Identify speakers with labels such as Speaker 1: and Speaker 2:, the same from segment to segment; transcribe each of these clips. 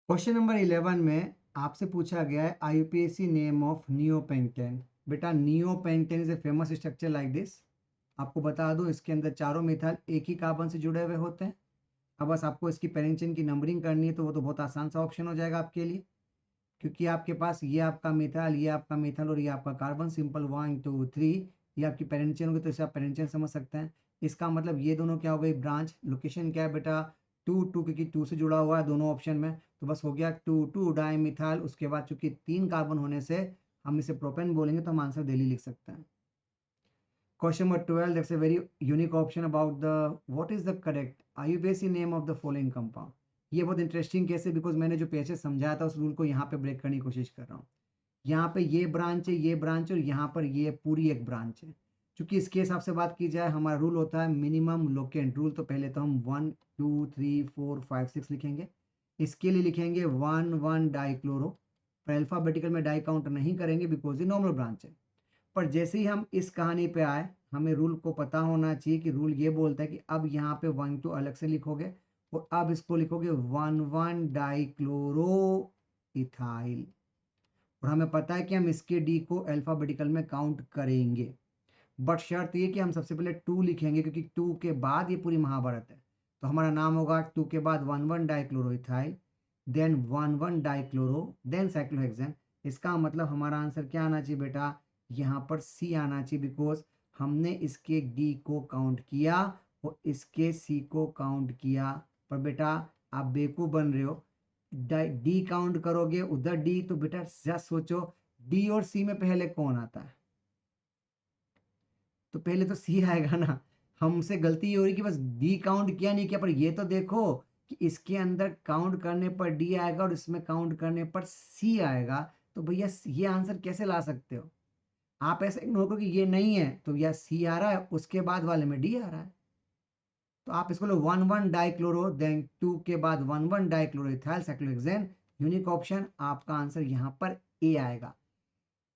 Speaker 1: Question number 11 में आपसे पूछा गया है आईयूपीएसी नेम ऑफ नियोपेंटेन। बेटा neopentane is a famous structure like this. आपको बता दूं इसके अंदर चारों मिथाइल एक ही कार्बन से जुड़े हुए होते हैं। अब बस आपको इसकी पेरेंट चेन की नंबरिंग करनी है तो वो तो बहुत आसान सा ऑप्शन हो जाएगा आपके लिए, क्योंकि आपके पास ये आपका मिथाइल, ये आपका मिथाइल और ये आपका कार्बन, सिंपल 1 2 3। ये आपकी पेरेंट चेन होगी तो इसे आप पेरेंट चेन समझ सकते हैं। इसका मतलब ये दोनों क्या हो गई, ब्रांच। लोकेशन क्या है बेटा, 2 2, क्योंकि 2 से जुड़ा हुआ है दोनों ऑप्शन में, तो बस हो गया 2 2 डाई मिथाइल। उसके बाद चूंकि 3 कार्बन होने से हम इसे प्रोपेन बोलेंगे तो हम आंसर दिल्ली लिख सकते हैं। Question number 12, that's a very unique option about the what is the correct IUPAC name of the following compound. ये बहुत इंटरेस्टिंग केस है बिकॉज मैंने जो पीछे समझाया था उस रूल को यहाँ पे ब्रेक करने की कोशिश कर रहा हूँ। यहाँ पे ये ब्रांच है, ये ब्रांच और यहाँ पर ये पूरी एक ब्रांच है। क्योंकि इसके हिसाब से बात की जाए, हमारा रूल होता है मिनिमम लोकेंट रूल, तो पहले तो हम 1 2 3 4 5 6 लिखेंगे। इसके लिए लिखेंगे 1 1 डाइक्लोरो, पर अल्फाबेटिकल में डाई काउंट नहीं करेंगे बिकॉज ये नॉर्मल ब्रांच है। पर जैसे ही हम इस कहानी पे आए, हमें रूल को पता होना चाहिए कि रूल ये बोलता है कि अब यहाँ पे 1 2 अलग से लिखोगे और अब इसको लिखोगे 1 1 डाइक्लोरो इथाइल। और हमें पता है कि हम इसके डी को अल्फाबेटिकल में काउंट करेंगे, बट शर्त ये कि हम सबसे पहले 2 लिखेंगे क्योंकि 2 के बाद ये पूरी महाभारत है। तो हमारा नाम होगा 2 के बाद 1 1 डाइक्लोरोइथाइल, देन 1 1 डाइक्लोरो, देन साइक्लोहेक्सेन। इसका मतलब हमारा आंसर क्या आना चाहिए बेटा, यहाँ पर सी आना चाहिए, बिकॉज हमने इसके डी को काउंट किया और इसके सी को काउंट किया। पर बेटा आप बेवकूफ़ बन रहे हो, डी काउंट करोगे उधर डी, तो बेटा जस्ट सोचो डी और सी में पहले कौन आता है, तो पहले तो सी आएगा ना। हमसे गलती ये हो रही कि बस डी काउंट किया नहीं किया, पर ये तो देखो कि इसके अंदर काउंट करने पर डी आएगा और इसमें काउंट करने पर सी आएगा। तो भैया ये आंसर कैसे ला सकते हो आप, ऐसे इग्नोर करो कि ये नहीं है, तो भैया सी आ रहा है, उसके बाद वाले में डी आ रहा है। तो आप इसको लो 1 1 डाइक्लोरो, देन 2 के बाद 1 1 डाइक्लोरोइथाइल साइक्लोहेक्सेन। यूनिक ऑप्शन, आपका आंसर यहाँ पर ए आएगा।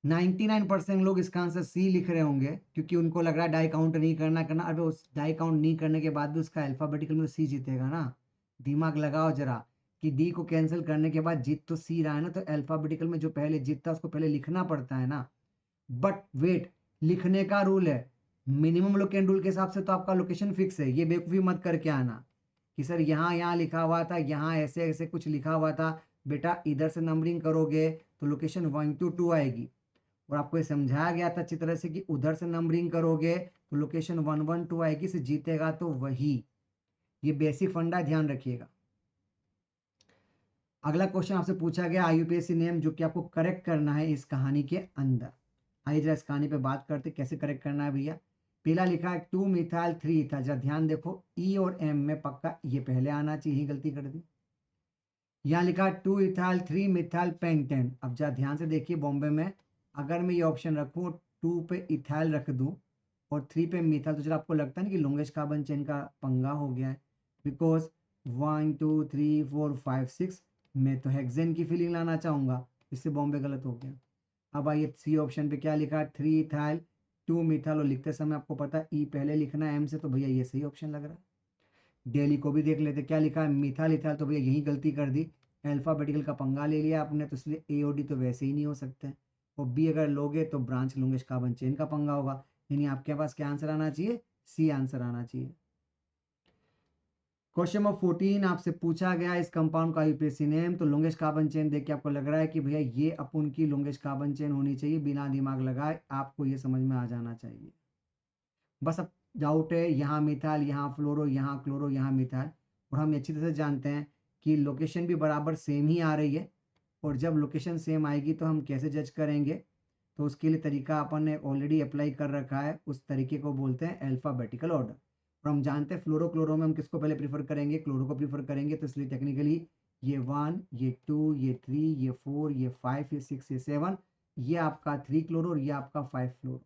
Speaker 1: 99% लोग इसका आंसर सी लिख रहे होंगे क्योंकि उनको लग रहा है डाई काउंट नहीं करना। अरे उस डाई काउंट नहीं करने के बाद भी उसका अल्फाबेटिकल में तो सी जीतेगा ना। दिमाग लगाओ जरा कि डी को कैंसिल करने के बाद जीत तो सी रहा है ना, तो अल्फाबेटिकल में जो पहले जीतता है उसको पहले लिखना पड़ता है ना। बट वेट, लिखने का रूल है, मिनिमम लोकेशन रूल के हिसाब से तो आपका लोकेशन फिक्स है। ये बेवकूफ़ी मत करके आना कि सर यहाँ यहाँ लिखा हुआ था, यहाँ ऐसे ऐसे कुछ लिखा हुआ था। बेटा इधर से नंबरिंग करोगे तो लोकेशन 1 2 2 आएगी, और आपको ये समझाया गया था अच्छी तरह से कि उधर से नंबरिंग करोगे तो लोकेशन 1 1 2 आएगी, से जीतेगा तो वही। ये बेसिक फंडा ध्यान रखिएगा। अगला क्वेश्चन आपसे पूछा गया आईयूपीएसी नेम, जो कि आपको करेक्ट करना है इस कहानी के अंदर। आइए जरा इस कहानी पे बात करते कैसे करेक्ट करना है भैया। पहला लिखा है 2 मिथाइल 3 इथाइल, जरा ध्यान देखो ई और एम में पक्का ये पहले आना चाहिए, गलती कर दी। यहाँ लिखा है 2 इथाइल 3 मिथाइल पेंटेन। अब जरा ध्यान से देखिए, बॉम्बे में अगर मैं ये ऑप्शन रखूँ 2 पे इथाइल रख दूँ और 3 पे मिथाइल, तो जरा आपको लगता है ना कि लॉन्गेस्ट कार्बन चेन का पंगा हो गया है, बिकॉज 1 2 3 4 5 6 मैं तो हेक्सेन की फीलिंग लाना चाहूँगा, इससे बॉम्बे गलत हो गया। अब आइए सी ऑप्शन पे क्या लिखा है, 3 इथाइल 2 मिथाइल, और लिखते समय आपको पता है ई पहले लिखना है एम से, तो भैया ये सही ऑप्शन लग रहा है। डेली को भी देख लेते क्या लिखा है, मिथाइल इथाइल, तो भैया यही गलती कर दी, अल्फाबेटिकल का पंगा ले लिया आपने, तो इसलिए ए और डी तो वैसे ही नहीं हो सकते। और बी अगर लोगे तो ब्रांच लॉन्गेस्ट कार्बन चेन का पंगा होगा, यानी आपके पास क्या आंसर आना चाहिए, सी आंसर आना चाहिए। क्वेश्चन नंबर 14 आपसे पूछा गया इस कंपाउंड का यूपीएससी नेम, तो लॉन्गेस्ट कार्बन चेन देख के आपको लग रहा है कि भैया ये अपन की लॉन्गेस्ट कार्बन चेन होनी चाहिए, बिना दिमाग लगाए आपको ये समझ में आ जाना चाहिए। बस अब डाउट है, यहाँ मिथाइल, यहाँ फ्लोरो, यहाँ क्लोरो, यहाँ मिथाइल, और हम अच्छी तरह से जानते हैं कि लोकेशन भी बराबर सेम ही आ रही है, और जब लोकेशन सेम आएगी तो हम कैसे जज करेंगे, तो उसके लिए तरीका अपन ने ऑलरेडी अप्लाई कर रखा है, उस तरीके को बोलते हैं अल्फ़ाबेटिकल ऑर्डर। और हम जानते हैं फ्लोरो क्लोरो में हम किसको पहले प्रीफर करेंगे, क्लोरो को प्रीफर करेंगे, तो इसलिए टेक्निकली ये 1 ये 2 ये 3 ये 4 ये 5 ये 6 ये 7, ये आपका 3 क्लोरो और ये आपका 5 फ्लोरो।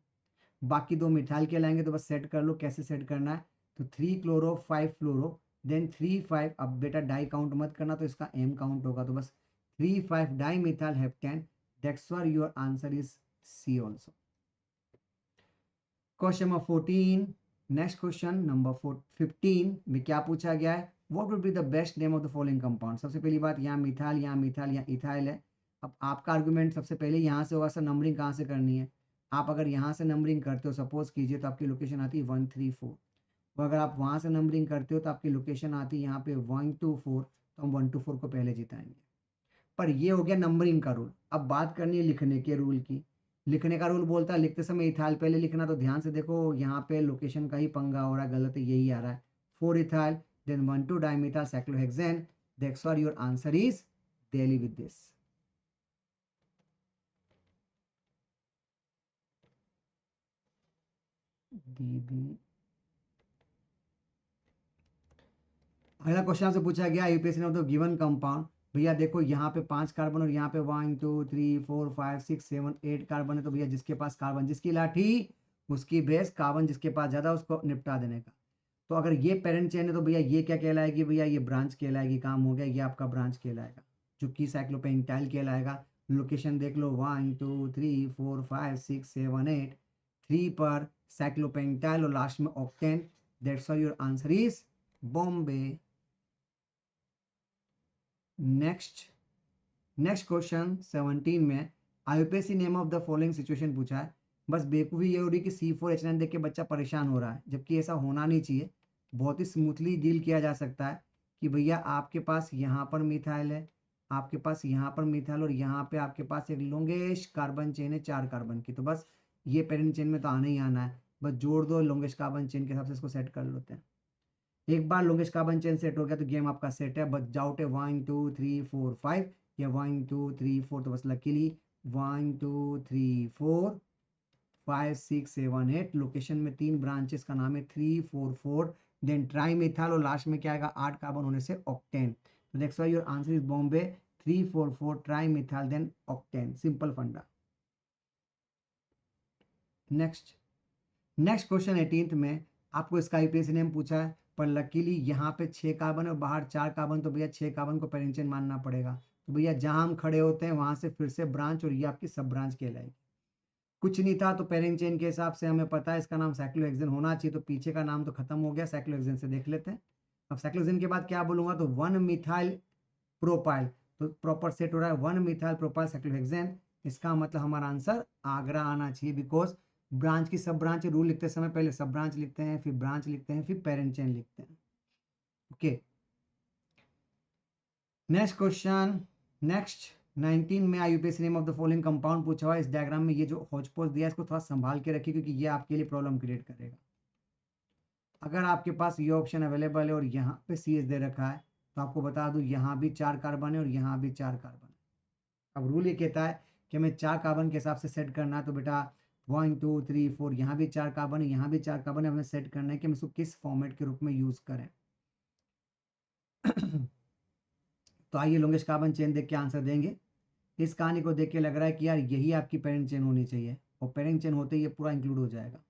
Speaker 1: बाकी दो मिथाइल के लाएंगे तो बस सेट कर लो कैसे सेट करना है, तो 3 क्लोरो 5 फ्लोरो, देन 3 5। अब बेटा डाई काउंट मत करना, तो इसका एम काउंट होगा, तो बस 3 5 di methyl heptane. That's why your answer is C also. Question number 14, next question number 15 में क्या पूछा गया है, what would be the best name of the following compound. सबसे पहली बात, यहाँ मिथाइल, यहाँ मिथाइल, यहाँ इथाइल है। अब आपका आर्गुमेंट सबसे पहले यहाँ से होगा, सर नंबरिंग कहाँ से करनी है। आप अगर यहाँ से नंबरिंग करते हो सपोज कीजिए, तो आपकी लोकेशन आती है 1 3 4। तो अगर आप वहाँ से नंबरिंग करते हो तो आपकी लोकेशन आती है यहाँ पे 1 2 4। तो हम 1 2 4 को पहले जिताएंगे। पर ये हो गया नंबरिंग का रूल। अब बात करनी है लिखने के रूल की। लिखने का रूल बोलता है लिखते समय इथाइल पहले लिखना। तो ध्यान से देखो, यहाँ पे लोकेशन का ही पंगा हो रहा है, गलत है, यही आ रहा है। 4 ethyl then 1 2 dimethyl cyclohexane. That's why your answer is daily with this. अगला क्वेश्चन आपसे पूछा गया यूपीएससी ने तो गिवन कंपाउंड। भैया देखो यहाँ पे 5 कार्बन और यहाँ पे 1 2 3 4 5 6 7 8 कार्बन है। तो भैया जिसके पास कार्बन जिसकी लाठी उसकी बेस, कार्बन जिसके पास ज्यादा उसको निपटा देने का। तो अगर ये पेरेंट चेन है तो भैया ये क्या कहलाएगी, भैया ये ब्रांच कहलाएगी। काम हो गया, ये आपका ब्रांच कहलाएगा, जो कि साइक्लोपेंटाइल कहलाएगा। लोकेशन देख लो 1 2 3 4 5 6 7 8। 3 पर साइक्लोपेंटाइल और लास्ट में octane. That's why your answer is Bombay. Next question 17 में आईयूपीएससी name of the following situation पूछा है। बस बेवकूफ़ी ये हो रही कि C4H9 देख के बच्चा परेशान हो रहा है, जबकि ऐसा होना नहीं चाहिए। बहुत ही स्मूथली डील किया जा सकता है कि भैया आपके पास यहाँ पर मिथाइल है, आपके पास यहाँ पर मिथाइल, और यहाँ पे आपके पास एक लॉन्गेस्ट कार्बन चेन है 4 कार्बन की। तो बस ये पेरेंट चेन में तो आना ही आना है, बस जोड़ दो लॉन्गेस्ट कार्बन चेन के हिसाब से इसको सेट कर लेते हैं। एक बार लॉन्गेस्ट कार्बन चेन सेट हो गया तो गेम आपका सेट है। बस डाउट है 1 2 3 4 5 या 1 2 3 4। तो बस लकीली 1 2 3 4 5 6 7 8। लोकेशन में 3 ब्रांचेस का नाम है 3 4 4। देन ट्राई मिथाइल और लास्ट में क्या आएगा 8 कार्बन होने से ऑक्टेन। तो that's why your answer is Bombay. 3 4 4 tri methyl then octane, simple फंडा। नेक्स्ट क्वेश्चन 18th में आपको इसका आईपीएससी नेम पूछा है, पर लकीली यहाँ पे 6 कार्बन और बाहर 4 कार्बन। तो भैया 6 कार्बन को पेरेंट चेन मानना पड़ेगा। तो भैया जहां हम खड़े होते हैं वहां से फिर से ब्रांच, और ये आपकी सब ब्रांच कहलाएगी। कुछ नहीं था तो पेरेंट चेन के हिसाब से हमें पता है इसका नाम साइक्लोहेक्सेन होना चाहिए। तो पीछे का नाम तो खत्म हो गया, साइक्लोहेक्सेन से देख लेते हैं। अब साइक्लोहेक्सेन के बाद क्या बोलूंगा, तो 1 मिथाइल प्रोपाइल। तो प्रॉपर सेट हो रहा है 1 मिथाइल प्रोपाइल साइक्लोहेक्सेन। इसका मतलब हमारा आंसर आगरा आना चाहिए, बिकॉज ब्रांच की सब ब्रांच रूल लिखते समय पहले सब ब्रांच लिखते हैं, फिर ब्रांच लिखते हैं, फिर पेरेंट चेन लिखते हैं। ओके, नेक्स्ट 19 में आईयूपीएससी name of the following compound पूछा हुआ है। इस डायग्राम में ये जो हौच-पौच दिया है इसको थोड़ा संभाल के रखिए, क्योंकि ये आपके लिए प्रॉब्लम क्रिएट करेगा। अगर आपके पास ये ऑप्शन अवेलेबल है और यहाँ पे CH दे रखा है, तो आपको बता दूं यहाँ भी 4 कार्बन है और यहाँ भी 4 कार्बन है। अब रूल ये कहता है कि हमें 4 कार्बन के हिसाब से सेट करना है। तो बेटा 1 2 3 4 यहाँ भी 4 कार्बन है, यहाँ भी 4 कार्बन है। हमें सेट करना है कि हम इसको किस फॉर्मेट के रूप में यूज करें। तो आइए लॉन्गेस्ट कार्बन चेन देख के आंसर देंगे। इस कहानी को देख के लग रहा है कि यार यही आपकी पेरेंट चेन होनी चाहिए, और पेरेंट चेन होते ही ये पूरा इंक्लूड हो जाएगा।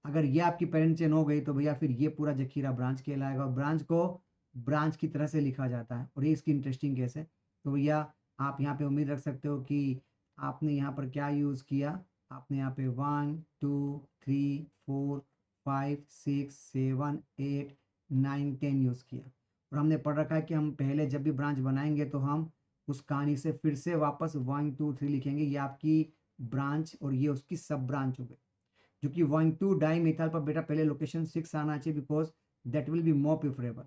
Speaker 1: अगर ये आपकी पेरेंट चेन हो गई तो भैया फिर ये पूरा जखीरा ब्रांच कहलाएगा, और ब्रांच को ब्रांच की तरह से लिखा जाता है। और ये इसकी इंटरेस्टिंग केस है। तो भैया आप यहाँ पे उम्मीद रख सकते हो कि आपने यहाँ पर क्या यूज़ किया। आपने यहाँ पे 1 2 3 4 5 6 7 8 9 10 यूज़ किया। और हमने पढ़ रखा है कि हम पहले जब भी ब्रांच बनाएंगे तो हम उस कहानी से फिर से वापस 1 2 3 लिखेंगे। ये आपकी ब्रांच और ये उसकी सब ब्रांच हो गई, जो कि 1 2 डाई मिथाइल पर बेटा पहले लोकेशन 6 आना चाहिए, because that will be more preferable.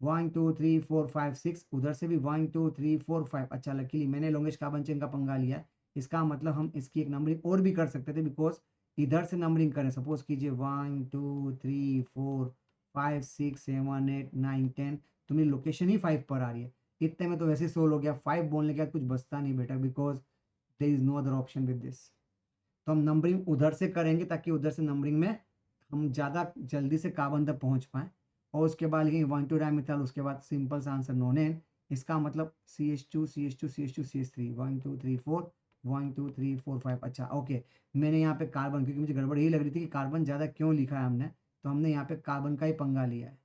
Speaker 1: 1 2 3 4 5 6, उधर से भी 1 2 3 4 5। अच्छा लकीली मैंने लॉन्गेस्ट कार्बन चेन का पंगा लिया। इसका मतलब हम इसकी एक नंबरिंग और भी कर सकते थे, बिकॉज इधर से नंबरिंग करें। सपोज कीजिए 1 2 3 4 5 6 7 8 9 10। तो मेरी लोकेशन ही 5 पर आ रही है। इतने में तो वैसे 16 हो गया। 5 बोलने के बाद कुछ बचता नहीं बेटा, because there is no other option with this. तो हम नंबरिंग उधर से करेंगे ताकि उधर से नंबरिंग में हम ज़्यादा जल्दी से कार्बन तक पहुंच पाएँ। और उसके बाद लिखेंगे 1 2 डायमिथाइल, उसके बाद सिंपल सा आंसर नोनेन। इसका मतलब CH2 CH2 CH2 CH3 1 2 3 4 1 2 3 4 5। अच्छा ओके, मैंने यहाँ पे कार्बन, क्योंकि मुझे गड़बड़ यही लग रही थी कि कार्बन ज़्यादा क्यों लिखा है हमने, तो हमने यहाँ पे कार्बन का ही पंगा लिया है।